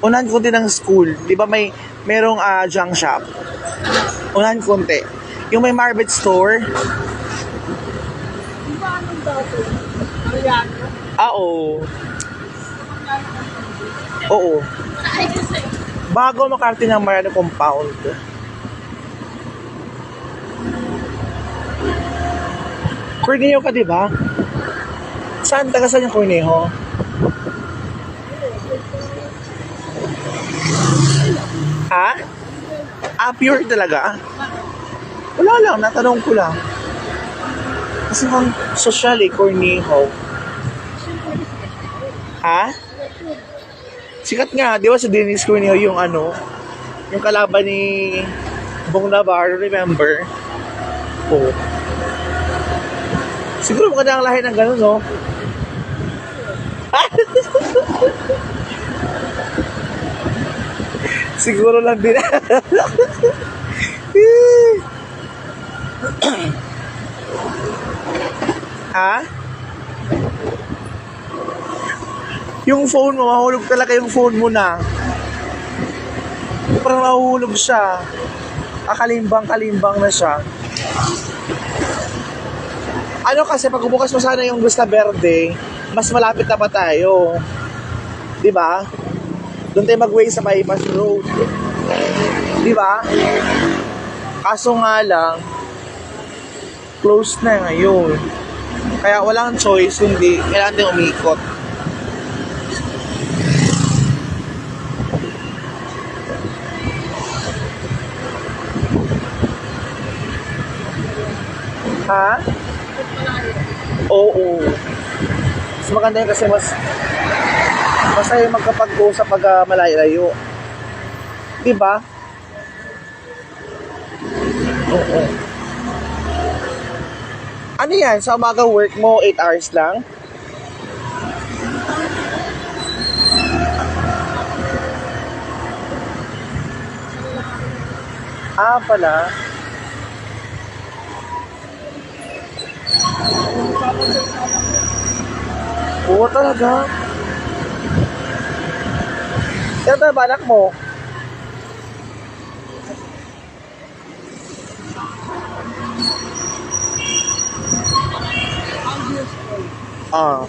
Unahan konti ng school. Di ba merong junk shop? Unahan konti. Yung may Marbet store. Di ba anong dati? Mariano? Oo. Oo. Ay, kasi. Bago makarating ng Mariano Compound. Cornejo ka, di ba? Saan? Taga saan yung Cornejo? Ha? Pure talaga? Wala lang, natanong ko lang. Kasi kung social Cornejo. Ha? Sikat nga, di ba sa Dennis Cornejo yung yung kalaban ni Bong Navarro, remember? Oo. Siguro maganda ang lahi ng gano'n, no? Siguro lang din. Ha? Yung phone mo, mahulog talaga yung phone mo na. Parang mahulog siya. Kalimbang na siya. Ano kasi, pag bukas mo sana yung Gusta Verde, mas malapit na pa tayo. Diba? Doon tayo mag-way sa bypass road. Diba? Kaso nga lang, closed na ngayon. Kaya walang choice, hindi. Kailangan tayong umikot. Ha? Oo. Mas maganda yun kasi masaya magkapag-usap pag malayo-layo. Diba? Oo. Ano yan? Sa umaga work mo, 8 hours lang? Pala. Oo talaga. Kaya tayo ba anak mo? Ah.